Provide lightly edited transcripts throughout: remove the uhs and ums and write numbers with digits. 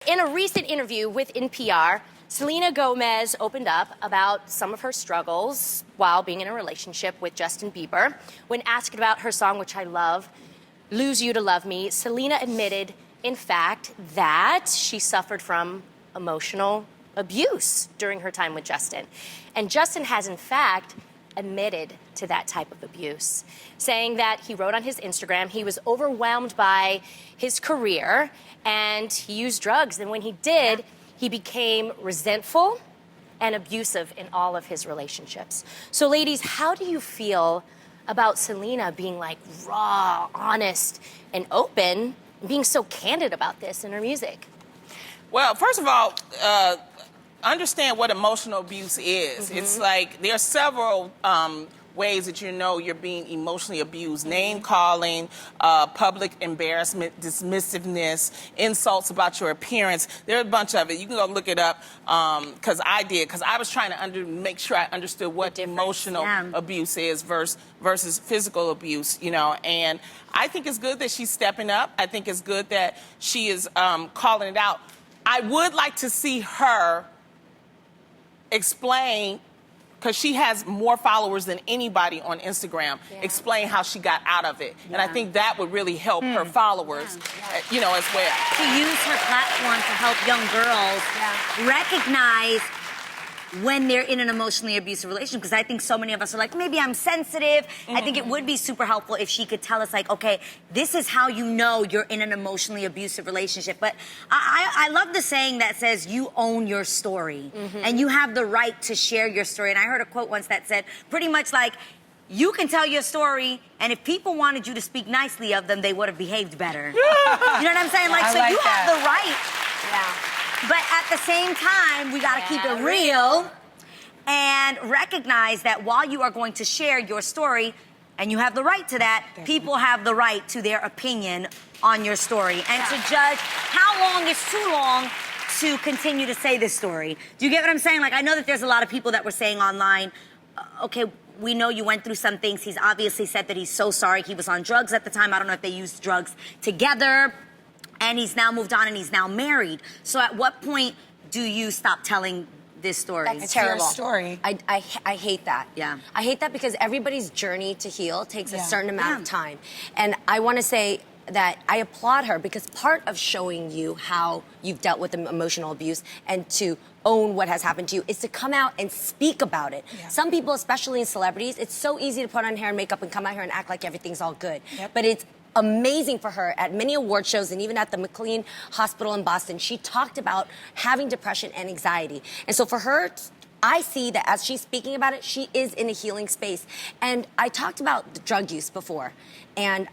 In a recent interview with NPR, Selena Gomez opened up about some of her struggles while being in a relationship with Justin Bieber. When asked about her song, which I love, Lose You to Love Me, Selena admitted, in fact, that she suffered from emotional abuse during her time with Justin. And Justin has, in fact, admitted to that type of abuse, saying that he wrote on his Instagram he was overwhelmed by his career and he used drugs. And when he did, he became resentful and abusive in all of his relationships. So ladies, how do you feel about Selena being like raw, honest, and open, and being so candid about this in her music? Well, first of all, understand what emotional abuse is. It's like there are several ways that you know you're being emotionally abused. Name calling, public embarrassment, dismissiveness, insults about your appearance. There's a bunch of it. You can go look it up because I did. Because I was trying to make sure I understood what emotional abuse is versus physical abuse, you know. And I think it's good that she's stepping up. I think it's good that she is calling it out. I would like to see her explain, because she has more followers than anybody on Instagram, explain how she got out of it. And I think that would really help her followers, you know, as well. To use her platform to help young girls recognize when they're in an emotionally abusive relationship, because I think so many of us are like, maybe I'm sensitive. I think it would be super helpful if she could tell us, like, okay, this is how you know you're in an emotionally abusive relationship. But I love the saying that says you own your story and you have the right to share your story. And I heard a quote once that said pretty much like, you can tell your story, and if people wanted you to speak nicely of them, they would have behaved better. You know what I'm saying? Like, so you have the right. But at the same time, we gotta keep it real and recognize that while you are going to share your story, and you have the right to that, people have the right to their opinion on your story. And to judge how long is too long to continue to say this story. Do you get what I'm saying? Like, I know that there's a lot of people that were saying online, okay, we know you went through some things. He's obviously said that he's so sorry. He was on drugs at the time. I don't know if they used drugs together. And he's now moved on and he's now married. So at what point do you stop telling this story? That's terrible. Your story. I hate that. Yeah. I hate that because everybody's journey to heal takes a certain amount of time. And I want to say that I applaud her because part of showing you how you've dealt with emotional abuse and to own what has happened to you is to come out and speak about it. Some people, especially in celebrities, it's so easy to put on hair and makeup and come out here and act like everything's all good. But it's amazing for her at many award shows and even at the McLean Hospital in Boston. She talked about having depression and anxiety. And so for her, I see that as she's speaking about it, she is in a healing space. And I talked about the drug use before. And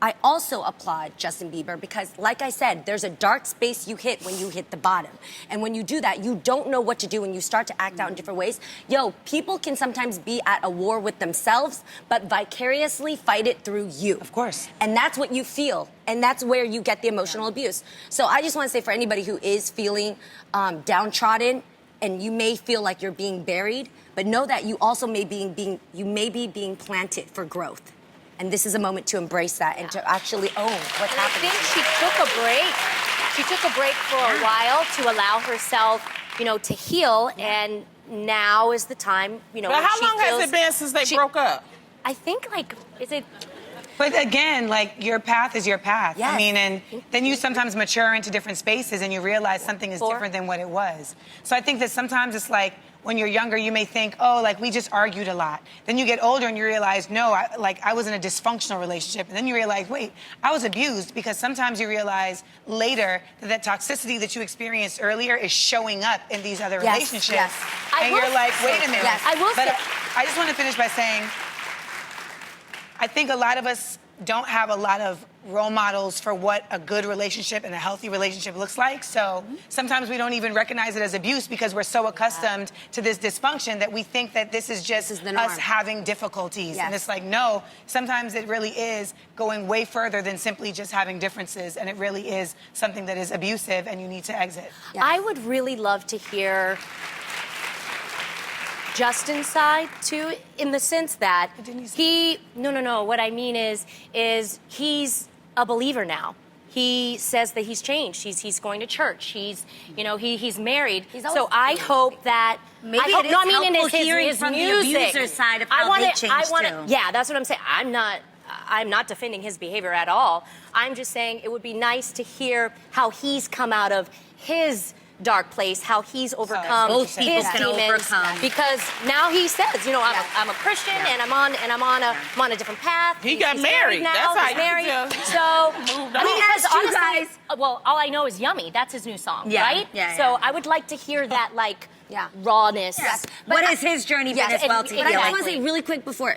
I also applaud Justin Bieber because, like I said, there's a dark space you hit when you hit the bottom. And when you do that, you don't know what to do when you start to act out in different ways. Yo, people can sometimes be at a war with themselves, but vicariously fight it through you. Of course. And that's what you feel. And that's where you get the emotional abuse. So I just want to say for anybody who is feeling downtrodden, and you may feel like you're being buried, but know that you also may be being planted for growth. And this is a moment to embrace that and to actually own what's happening. I think she took a break. She took a break for a while to allow herself, you know, to heal. And now is the time, you know. But how long has it been since they broke up? I think, like, is it? But again, like, your path is your path. Yes. I mean, and then you sometimes mature into different spaces and you realize something is different than what it was. So I think that sometimes it's like, when you're younger, you may think, oh, like, we just argued a lot. Then you get older and you realize, no, I was in a dysfunctional relationship. And then you realize, wait, I was abused, because sometimes you realize later that toxicity that you experienced earlier is showing up in these other relationships. And you're like, wait a minute. I just want to finish by saying, I think a lot of us don't have a lot of role models for what a good relationship and a healthy relationship looks like. So sometimes we don't even recognize it as abuse because we're so accustomed to this dysfunction that we think that this is just us having difficulties. And it's like, no, sometimes it really is going way further than simply just having differences. And it really is something that is abusive and you need to exit. I would really love to hear Justin's side too, in the sense that what I mean is he's a believer now. he says that he's changed. He's going to church. He's married. He's So always I hope that Maybe I hope, it is no, I mean in helpful his hearing from the music. abuser's side of I how wanna- they changed, I wanna- too. Yeah, that's what I'm saying. I'm not defending his behavior at all. I'm just saying it would be nice to hear how he's come out of his dark place, how he's overcome both people his can demons. overcome. Because now he says, I'm a Christian and I'm on a different path. He got He's married. now. That's how He's you married. can So tell. Moved on. because asked you honestly, guys- well, all I know is "Yummy." That's his new song, Yeah. right? Yeah, So yeah. I would like to hear that Yeah. rawness. Yes. What has his journey been Yes, as well and- to But I heal? just want to say really quick before,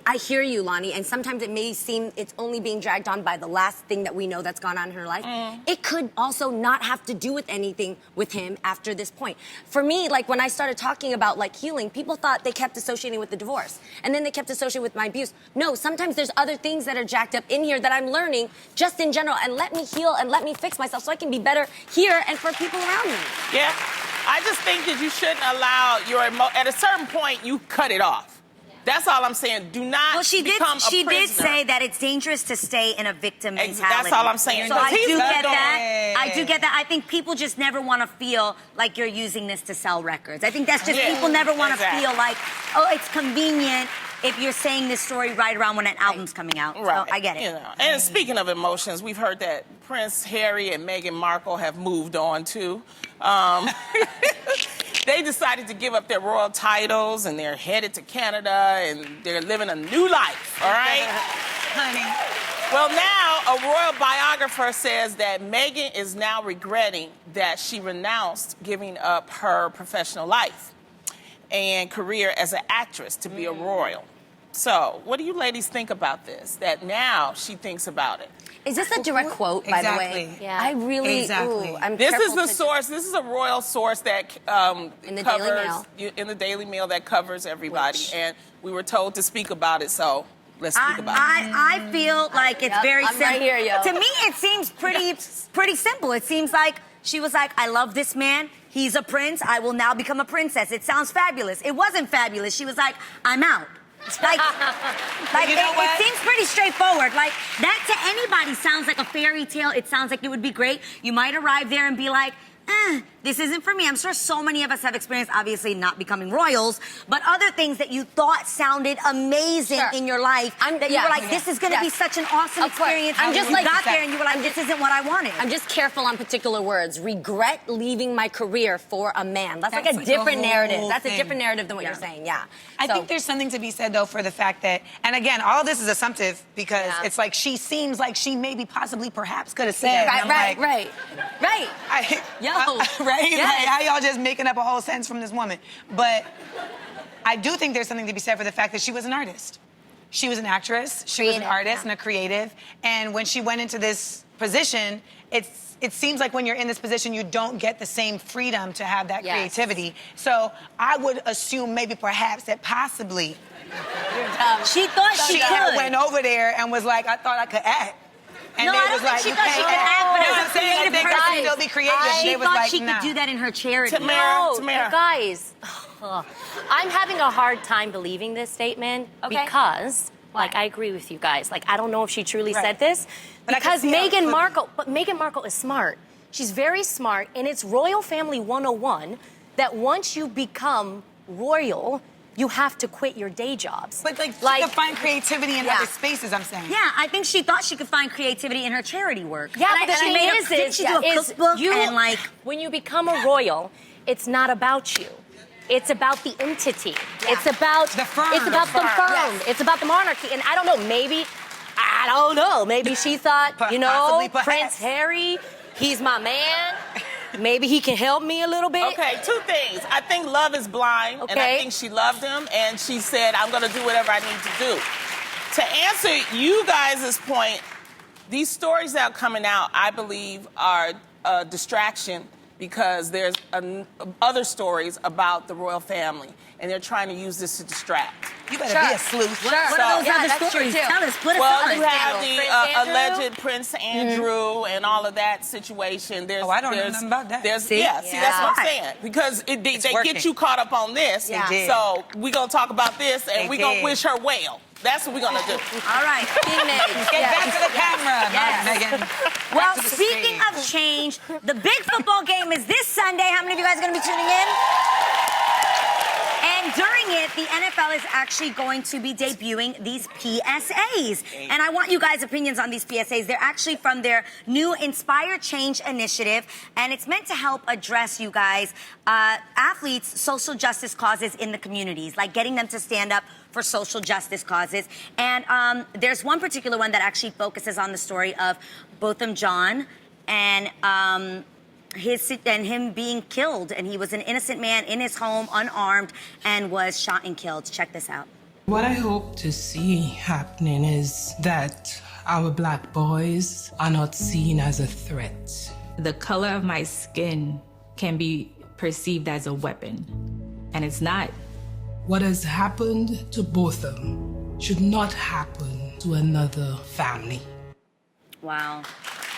I hear you, Lonnie, and sometimes it may seem it's only being dragged on by the last thing that we know that's gone on in her life. It could also not have to do with anything with him after this point. For me, like when I started talking about like healing, people thought they kept associating with the divorce. And then they kept associating with my abuse. No, sometimes there's other things that are jacked up in here that I'm learning just in general, and let me heal and let me fix myself so I can be better here and for people around me. Yeah. I just think that you shouldn't allow at a certain point, you cut it off. That's all I'm saying. Do not Well, she did. become a She did prisoner. say that it's dangerous to stay in a victim mentality. That's all I'm saying. So Because I he's do not get doing that. it. I do get that. I think people just never want to feel like you're using this to sell records. I think that's just Yeah, people never want to exactly. feel like, oh, it's convenient if you're saying this story right around when an album's coming out. Right. So I get it. You know. And speaking of emotions, we've heard that Prince Harry and Meghan Markle have moved on too. They decided to give up their royal titles and they're headed to Canada and they're living a new life, all right? Honey. Well, now a royal biographer says that Meghan is now regretting that she renounced giving up her professional life and career as an actress to be a royal. So, what do you ladies think about this? That now she thinks about it. Is this a direct quote, by the way? Exactly. Yeah. I really, Exactly. ooh, I'm This is careful the to- source. This is a royal source that In the covers Daily Mail. in the Daily Mail that covers everybody. Which- And we were told to speak about it, so let's speak about it. I feel like it's Yep, very I'm simple. right here, yo. To me, it seems pretty simple. It seems like she was like, I love this man. He's a prince. I will now become a princess. It sounds fabulous. It wasn't fabulous. She was like, I'm out. Like You know what? it seems pretty straightforward. Like, that to anybody sounds like a fairy tale. It sounds like it would be great. You might arrive there and be like, this isn't for me. I'm sure so many of us have experienced, obviously not becoming royals, but other things that you thought sounded amazing Sure. in your life. That you were like, this is going to be such an awesome Of course. experience. I'm And just you like- got there and you were like, this isn't what I wanted. I'm just careful on particular words. Regret leaving my career for a man. That's like That's a like different the narrative. whole That's a thing. different narrative than what Yeah. you're saying. Yeah. I So- think there's something to be said, though, for the fact that, and again, all of this is assumptive because Yeah. it's like she seems like she maybe possibly perhaps could have said. and Right, I'm right, like, right. Yo. right? Yes. Like, how y'all just making up a whole sentence from this woman? But I do think there's something to be said for the fact that she was an artist. She was an actress, she was an Creative, artist yeah. and a creative. And when she went into this position, it seems like when you're in this position, you don't get the same freedom to have that Yes. creativity. So I would assume maybe perhaps that possibly She thought she she had could. went over there and was like, I thought I could act. And No, they I don't was think like, she you thought she can't could act, but You know as what a I'm saying? I creative think I can person, still be creative. She They was thought like, she nah. could do that in her charity. Tamara, No, Tamara. guys, I'm having a hard time believing this statement Okay. because, like, Why? I agree with you guys. Like, I don't know if she truly Right. said this But I can because see how it Meghan could be. Markle. But Meghan Markle is smart. She's very smart, and it's Royal Family 101 that once you become royal, you have to quit your day jobs. But like, she could find creativity in Yeah. other spaces, I'm saying. Yeah, I think she thought she could find creativity in her charity work. Yeah, And but the she thing made is, didn't she do a cookbook you, and like when you become a royal, it's not about you. It's about the entity. It's about The firm. It's about the The firm. firm. It's about the monarchy. And I don't know. Maybe she thought, Possibly, perhaps. Prince Harry, he's my man. Maybe he can help me a little bit. Okay, two things. I think love is blind, and I Okay. think she loved him, and she said, I'm going to do whatever I need to do. To answer you guys' point, these stories that are coming out, I believe, are a distraction because there's other stories about the royal family, and they're trying to use this to distract. You better be a sleuth. what are those Yeah, other that's true, stories? too. Tell us, put us Well, on. you have Prince the Andrew? alleged Prince Andrew and all of that situation. There's, Oh, I don't know there's- nothing about that. There's, See? yeah, see, that's what I'm Yeah. saying. Because they working. get you caught up on this. Yeah. did. So we're going to talk about this, and They we're going to did. wish her well. That's what we're gonna do. All right. Get back to the camera, Megan. Well, to the speaking stage. of change, the big football game is this Sunday. How many of you guys are going to be tuning in? And during it, the NFL is actually going to be debuting these PSAs. And I want you guys' opinions on these PSAs. They're actually from their new Inspire Change initiative, and it's meant to help address, you guys, athletes' social justice causes in the communities, like getting them to stand up for social justice causes. And there's one particular one that actually focuses on the story of Botham Jean and him being killed. And he was an innocent man in his home, unarmed, and was shot and killed. Check this out. What I hope to see happening is that our black boys are not seen as a threat. The color of my skin can be perceived as a weapon, and it's not. What has happened to Botham should not happen to another family. Wow.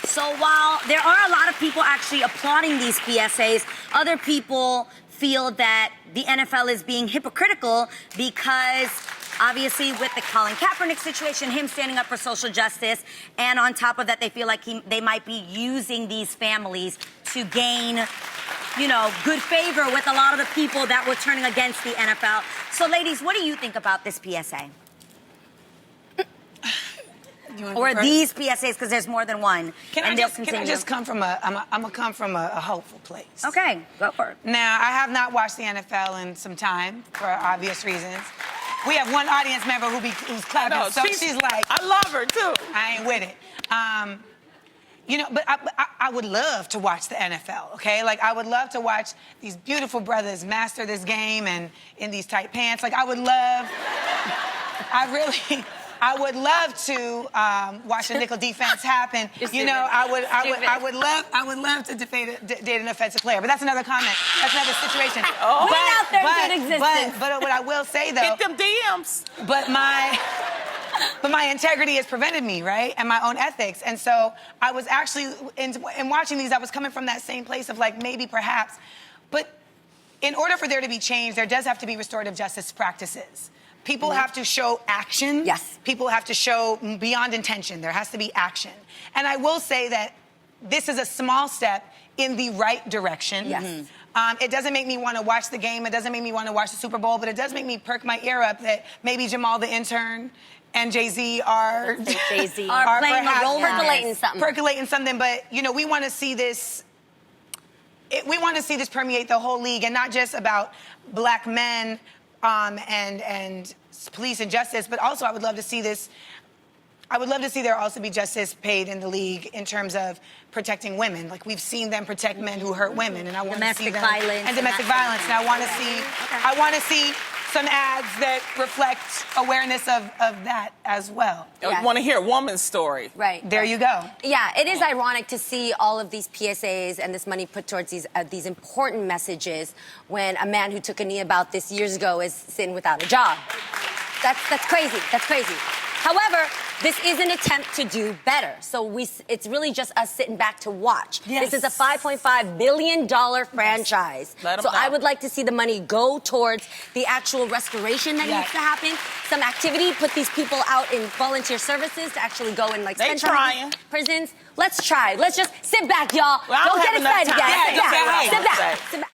So while there are a lot of people actually applauding these PSAs, other people feel that the NFL is being hypocritical because obviously with the Colin Kaepernick situation, him standing up for social justice, and on top of that, they feel like they might be using these families to gain, you know, good favor with a lot of the people that were turning against the NFL. So ladies, what do you think about this PSA? Or these PSAs, because there's more than one. Can I just come from I'm gonna come from a hopeful place. Okay, go for it. Now, I have not watched the NFL in some time for obvious reasons. We have one audience member who's clapping, so she's like, I love her too. I ain't with it. You know, but I would love to watch the NFL, okay? Like, I would love to watch these beautiful brothers master this game and in these tight pants. Like, I would love to watch a nickel defense happen. You know, I would love to date an offensive player, but that's another comment. That's another situation. Oh. Put it out there into existence. But what I will say though, hit them DMs. But my integrity has prevented me, right? And my own ethics. And so I was actually, in watching these, I was coming from that same place of like, maybe, perhaps. But in order for there to be change, there does have to be restorative justice practices. People have to show action. Yes. People have to show beyond intention. There has to be action. And I will say that this is a small step in the right direction. Yes. It doesn't make me want to watch the game. It doesn't make me want to watch the Super Bowl, but it does make me perk my ear up that maybe Jamal the intern and Jay-Z are playing a role, percolating something. But, you know, we want to see this. We want to see this permeate the whole league, and not just about black men and police and justice, but also I would love to see this. I would love to see there also be justice paid in the league in terms of protecting women. Like, we've seen them protect men who hurt women, and I want to see them domestic violence. And I want to see some ads that reflect awareness of that as well. I want to hear a woman's story. Right. There you go. Yeah, it is ironic to see all of these PSAs and this money put towards these important messages when a man who took a knee about this years ago is sitting without a job. That's crazy. That's crazy. However, this is an attempt to do better. So it's really just us sitting back to watch. Yes. This is a $5.5 billion franchise. Let 'em So know. I would like to see the money go towards the actual restoration that needs to happen. Some activity, put these people out in volunteer services to actually go and like spend time in prisons. Let's try. Let's just sit back, y'all. Well, Don't get excited, guys. Sit back. Sit back.